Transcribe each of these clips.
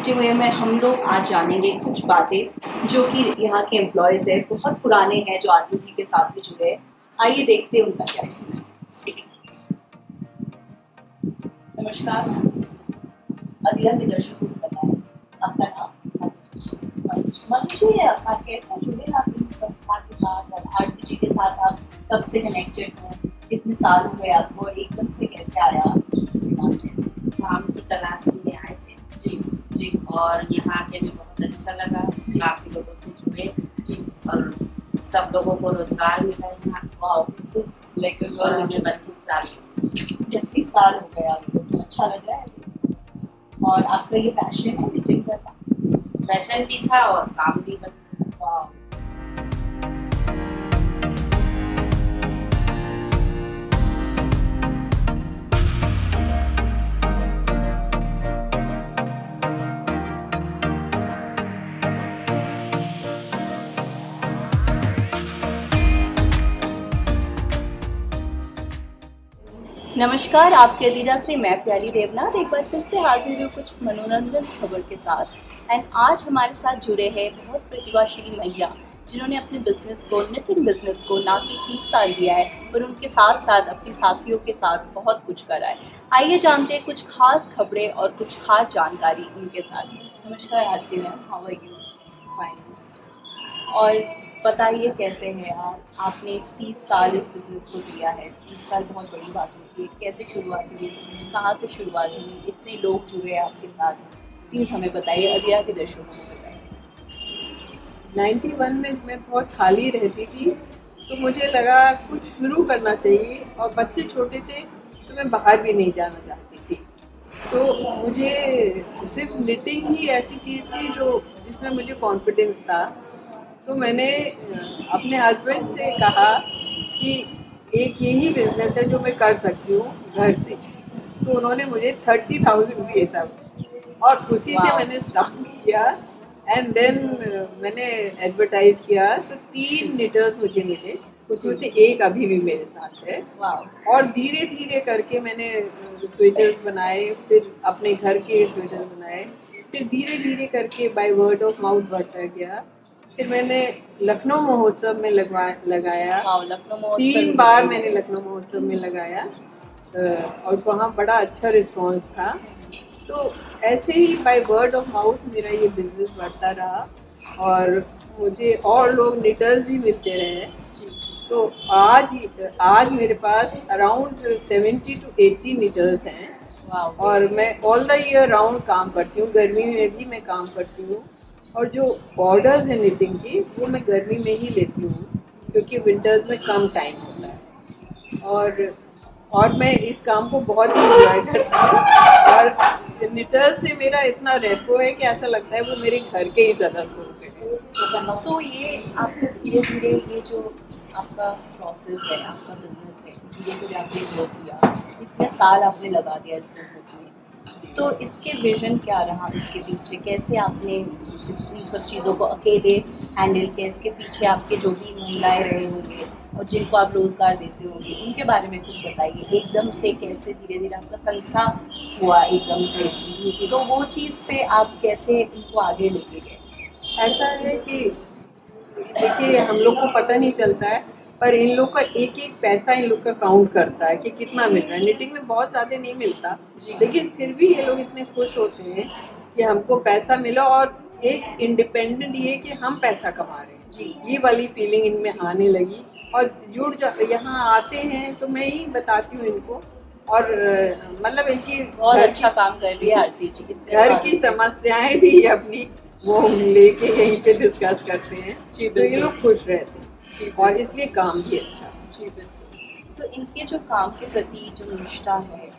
Interview में हम लोग आज जानेंगे कुछ बातें जो कि यहाँ के एम्प्लॉयज़ है, बहुत पुराने हैं जो आरती जी के साथ भी जुड़े हैं। आइए देखते हैं उनका क्या कहना है। नमस्कार, अदिया के दर्शकों को बताएं आपका नाम। मनुष्य है आपका, कैसे जुड़े आप इन संस्था के साथ और आरती जी के साथ आप कब से कनेक्टेड हो, कितने साल हो गए आपको और एकदम से कैसे आया दिमाग में? काम की तलाश में आए थे जी जी और यहाँ आके भी बहुत अच्छा लगा। काफी लोगों से जुड़े जी और सब लोगों को रोजगार मिला यहाँ। वाओ, दिस इज लाइक और मुझे 32 साल 36 साल हो गए आपको, तो अच्छा लग रहा है। और आपका ये पैशन है निटिंग करना? फैशन भी था और काम भी करना। वाओ। नमस्कार, आपके अदीरा से मैं प्यारी देवनाथ एक बार फिर से हाजिर हूँ कुछ मनोरंजन खबर के साथ। एंड आज हमारे साथ जुड़े हैं बहुत प्रतिभाशाली महिला जिन्होंने अपने बिजनेस को, निटिंग बिजनेस को ना कि 30 साल दिया है और उनके साथ साथ अपने साथियों के साथ बहुत कुछ करा है। आइए जानते हैं कुछ खास खबरें और कुछ खास जानकारी उनके साथ। नमस्कार Aarti ma'am, how are you? Fine. और बताइए कैसे हैं आप? आपने 30 साल इस बिज़नेस को दिया है, 30 साल बहुत बड़ी बात होती है। कैसे शुरुआत हुई, कहाँ से शुरुआत हुई, इतने लोग जुड़े हैं आपके साथ, प्लीज़ हमें बताइए, अदिरा के दर्शकों को बताइए। 91 में मैं बहुत खाली रहती थी, तो मुझे लगा कुछ शुरू करना चाहिए और बच्चे छोटे थे तो मैं बाहर भी नहीं जाना चाहती थी। तो मुझे सिर्फ निटिंग ही ऐसी चीज़ थी जो जिसमें मुझे कॉन्फिडेंस था। तो मैंने अपने हस्बैंड से कहा कि एक यही बिजनेस है जो मैं कर सकती हूँ घर से। तो उन्होंने मुझे 30,000 दिए तब और उसी से मैंने स्टार्ट किया। एंड देन मैंने एडवर्टाइज किया तो 3 निटर्स मुझे मिले, उसमें से एक अभी भी मेरे साथ है। और धीरे धीरे करके मैंने स्वेटर्स बनाए, फिर अपने घर के स्वेटर बनाए, फिर धीरे धीरे करके बाय वर्ड ऑफ माउथ बढ़ता गया। फिर मैंने लखनऊ महोत्सव में लगाया। लखनऊ महोत्सव 3 बार मैंने लखनऊ महोत्सव में लगाया और वहाँ बड़ा अच्छा रिस्पांस था। तो ऐसे ही बाय वर्ड ऑफ माउथ मेरा ये बिजनेस बढ़ता रहा और मुझे और लोग निटर्स भी मिलते रहे। तो आज मेरे पास अराउंड 70 to 80 निटर्स हैं। और मैं ऑल द ईयर राउंड काम करती हूँ, गर्मी में भी मैं काम करती हूँ। और जो ऑर्डर्स है निटिंग की वो मैं गर्मी में ही लेती हूँ क्योंकि विंटर्स में कम टाइम होता है। और मैं इस काम को बहुत ही एंजॉय करती हूँ और निटर्स से मेरा इतना रेपो है कि ऐसा लगता है वो मेरे घर के ही सदस्य हो गए। तो ये आपको धीरे धीरे ये जो आपका प्रोसेस है, आपका बिजनेस है, धीरे धीरे आपने ग्रो किया, इतने साल आपने लगा दिया इस बिजनेस में, तो इसके विजन क्या रहा, इसके पीछे कैसे आपने इन सब चीज़ों को अकेले हैंडल किया? इसके पीछे आपके जो भी महिलाएं रहे होंगे और जिनको आप रोजगार देते होंगे उनके बारे में कुछ बताइए। एकदम से कैसे धीरे धीरे आपका संस्था हुआ एकदम से, तो वो चीज़ पे आप कैसे उनको आगे लेके गए? ऐसा है कि देखिए हम लोग को पता नहीं चलता है पर इन लोग का एक एक पैसा इन लोग का काउंट करता है कि कितना मिल रहा है। निटिंग में बहुत ज़्यादा नहीं मिलता, लेकिन फिर भी ये लोग इतने खुश होते हैं कि हमको पैसा मिला और एक इंडिपेंडेंट ये कि हम पैसा कमा रहे हैं जी, ये वाली फीलिंग इनमें आने लगी। और यहाँ आते हैं तो मैं ही बताती हूँ इनको। और मतलब इनकी बहुत अच्छा काम कर रही है आरती जी, घर की समस्याएं भी अपनी वो लेके यहीं पे डिस्कस करते हैं, तो ये लोग खुश रहते हैं और इसलिए काम भी अच्छा है। तो इनके जो काम के प्रति जो निष्ठा है,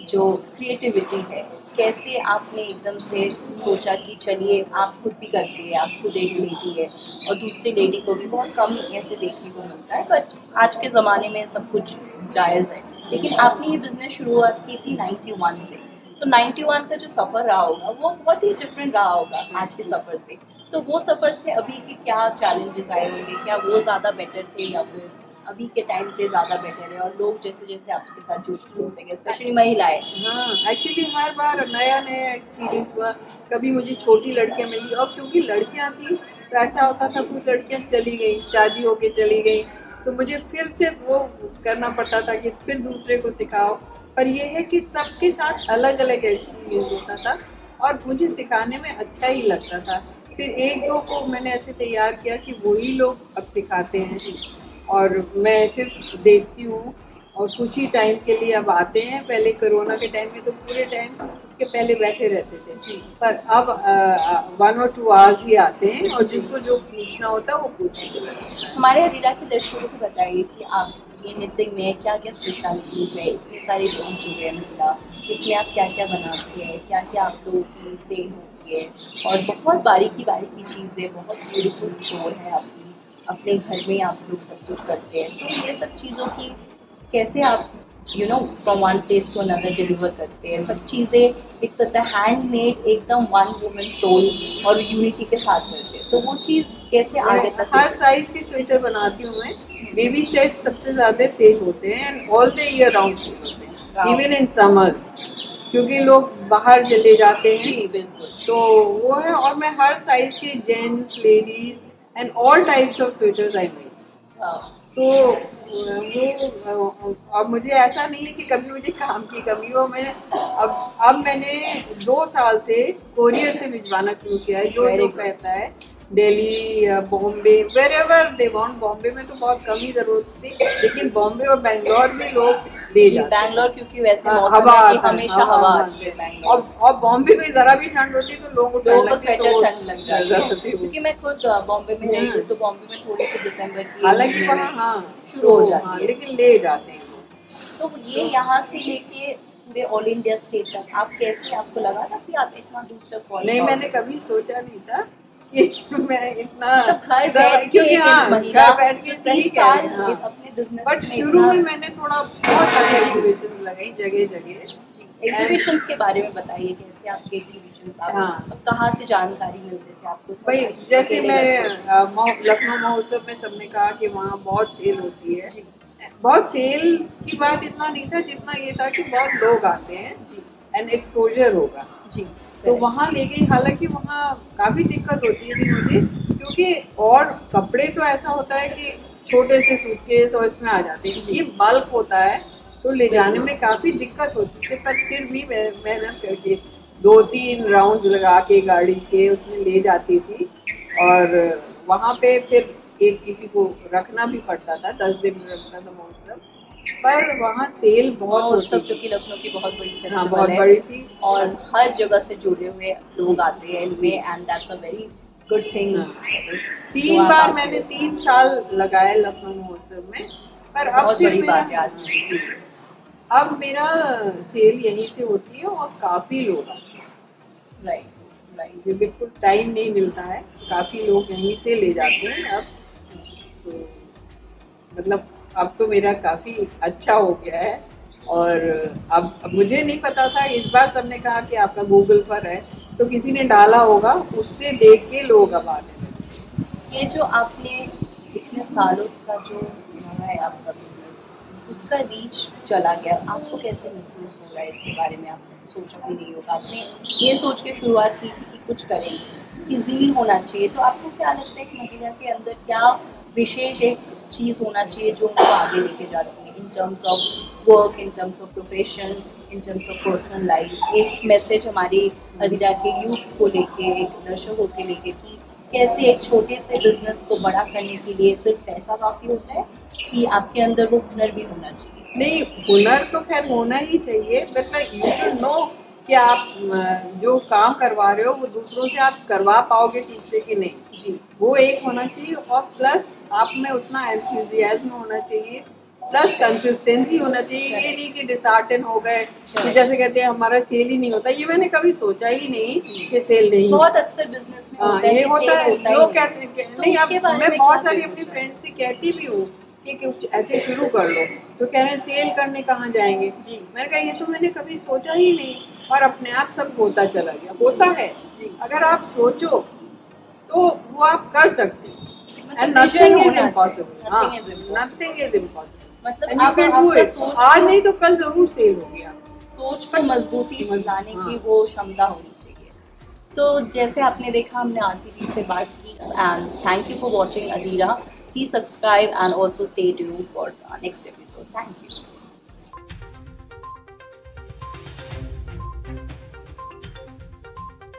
जो क्रिएटिविटी है, कैसे आपने एकदम से सोचा कि चलिए आप खुद भी करती है, आप खुद एक लेडी है और दूसरी लेडी को भी बहुत कम ऐसे देखने को मिलता है, बट आज के ज़माने में सब कुछ जायज़ है। लेकिन आपने ये बिजनेस शुरुआत की थी 91 से, तो 91 का जो सफ़र रहा होगा वो बहुत ही डिफरेंट रहा होगा आज के सफ़र से। तो वो सफ़र से अभी के क्या चैलेंजेस आए होंगे, क्या वो ज़्यादा बेटर थे या फिर अभी के टाइम पे ज़्यादा बेटर है और लोग जैसे जैसे आपके साथ जुड़ते गए, स्पेशली महिलाएं? हाँ, एक्चुअली हर बार नया नया एक्सपीरियंस हुआ। कभी मुझे छोटी लड़कियां मिली, और क्योंकि लड़कियां थी तो ऐसा होता था कुछ लड़कियां चली गई, शादी होके चली गई, तो मुझे फिर से वो करना पड़ता था कि फिर दूसरे को सिखाओ। पर ये है कि सबके साथ अलग अलग एक्सपीरियंस होता था और मुझे सिखाने में अच्छा ही लगता था। फिर एक दो को मैंने ऐसे तैयार किया कि वही लोग अब सिखाते हैं और मैं सिर्फ देखती हूँ। और कुछ ही टाइम के लिए अब आते हैं। पहले कोरोना के टाइम में तो पूरे टाइम उसके पहले बैठे रहते थे, पर अब 1 और 2 आवर्स ही आते हैं और जिसको जो पूछना होता है वो पूछने चला जाता है। हमारे अदीरा के दर्शकों को बताइए कि आप ये निटिंग में क्या क्या स्पेशलिटीज है, इतने सारे लोग जुड़े हैं महिला, इसमें आप क्या क्या बनाते हैं, क्या क्या आप लोगों की सेल होती है, और बहुत बारीकी बारीकी चीज़ें, बहुत ब्यूटीफुल स्टोर है आपकी, अपने घर में आप लोग सब कुछ करते हैं, तो ये सब चीज़ों की कैसे आप from one place to another deliver करते हैं, सब चीज़ें एक सत्ता हैंडमेड एकदम वन वुमन सोल और यूनिटी के साथ करते हैं, तो वो चीज़ कैसे आगे तक? हर साइज के स्वेटर बनाती हूँ मैं। बेबी सेट सबसे ज्यादा सेल होते हैं and all the year round sale होते हैं, इवन इन समर्स, क्योंकि लोग बाहर चले जाते हैं। बिल्कुल, तो वो है। और मैं हर साइज के gents, ladies and all types of sweaters I make. तो वो अब मुझे ऐसा नहीं है कि कभी मुझे काम की कमी हो। मैं अब मैंने 2 साल से कोरियर से भिजवाना शुरू किया है। जो लोग कहता है Delhi, Bombay, wherever they want. Bombay में तो बहुत कम ही जरूरत थी, लेकिन बॉम्बे और बैंगलोर में लोग ले जाते हैं। बैंगलोर क्योंकि वैसे हवा है कि हमेशा हवा आती है बैंगलोर, और बॉम्बे में जरा भी ठंड होती है तो लोगों को ठंड लग जाती है। क्योंकि मैं खुद बॉम्बे में रही हूँ, तो बॉम्बे में थोड़ी सी दिसंबर की हालांकि वहाँ हाँ शुरू हो जाती है, लेकिन ले जाते हैं। तो ये यहाँ से लेके पूरे ऑल इंडिया स्टेट तक आप कैसे, आपको लगा था कि आप इतना दूर तक पहुँच? नहीं, मैंने कभी सोचा नहीं था कि मैं इतना घर बैठ क्योंकि हाँ घर बैठ के सही कह रहे हैं, हाँ। अपने बिजनेस बट शुरू में मैंने थोड़ा बहुत सारे एग्जीबिशन लगाई जगह जगह। एग्जीबिशंस के बारे में बताइए, कैसे आपके एग्जीबिशन हाँ। कहाँ से जानकारी मिलती थी आपको? भाई जैसे मैं लखनऊ महोत्सव में सबने कहा कि वहाँ बहुत सेल होती है। बहुत सेल की बात इतना नहीं था जितना ये था कि बहुत लोग आते हैं एंड एक्सपोजर होगा जी। तो वहाँ ले गई। हालांकि वहाँ काफी दिक्कत होती है मुझे, क्योंकि और कपड़े तो ऐसा होता है कि छोटे से सूटकेस और इसमें आ जाते हैं, ये बल्क होता है तो ले जाने में काफी दिक्कत होती है। पर फिर भी मेहनत करके 2-3 राउंड लगा के गाड़ी के उसमें ले जाती थी। और वहाँ पे फिर एक किसी को रखना भी पड़ता था, 10 दिन रखता था महोत्सव। पर वहाँ सेल बहुत महोत्सव जो कि लखनऊ की बहुत बड़ी फेस्टिवल हाँ बहुत बड़ी थी और हर जगह से जुड़े हुए लोग आते हैं इनमें, and that's a very good thing. 3 बार मैंने 3 साल लगाए लखनऊ महोत्सव में। पर अब बहुत फिर बड़ी बात है आज। अब मेरा सेल यहीं से होती है और काफी लोग आते हैं। राइट, ये बिल्कुल टाइम नहीं मिलता है, काफी लोग यहीं से ले जाते हैं। अब तो मतलब अब तो मेरा काफी अच्छा हो गया है। और अब मुझे नहीं पता था, इस बार सबने कहा कि आपका गूगल पर है, तो किसी ने डाला होगा, उससे देख के लोग अब आते हैं। ये जो आपने इतने सालों का जो रहा है आपका बिजनेस, उसका रीच चला गया, आपको कैसे महसूस हो रहा है इसके बारे में? आपने सोचा भी नहीं होगा, आपने ये सोच के शुरुआत की थी कि कुछ करेंगे, इजीली होना चाहिए, तो आपको क्या लगता है कि महिला के अंदर क्या विशेष एक चीज़ होना चाहिए जो उनको आगे लेके जाती है in terms of work, in terms of profession, in terms of personal life? एक मैसेज हमारी अदीरा के यूथ को लेके, एक दर्शकों के लेके, कि कैसे एक छोटे से बिजनेस को बड़ा करने के लिए सिर्फ पैसा काफी होता है कि आपके अंदर वो हुनर भी होना चाहिए? नहीं, हुनर तो खैर होना ही चाहिए, बट यू शुड नो कि आप जो काम करवा रहे हो वो दूसरों से आप करवा पाओगे ठीक से कि नहीं। जी, वो एक होना चाहिए। और प्लस आप में उतना एंथुसियाज्म होना चाहिए, प्लस कंसिस्टेंसी होना चाहिए। ये नहीं कि डिसहार्टन हो गए कि जैसे कहते हैं हमारा सेल ही नहीं होता। ये मैंने कभी सोचा ही नहीं कि सेल नहीं। बहुत अक्सर बिजनेस में होता है, ये होता है, लोग कहते हैं तो नहीं। अब उसके बारे मैं में बहुत क्या सारी सोचते अपनी हैं? फ्रेंड से कहती भी हूँ कि कुछ ऐसे शुरू कर लो, तो कह रहे हैं सेल करने कहाँ जाएंगे। जी। मैंने कहा ये तो मैंने कभी सोचा ही नहीं, और अपने आप सब होता चला गया। होता है, जी। अगर आप सोचो तो वो आप कर सकते हैं। And nothing is impossible, nothing is impossible, मतलब and you can do it. आज नहीं तो कल जरूर सेल हो गया। सोच को मजबूती लाने की वो क्षमता होनी चाहिए। तो जैसे आपने देखा, हमने आरती जी से बात की, and thank you for watching Adira. Please subscribe and also stay tuned for the next episode. Thank you.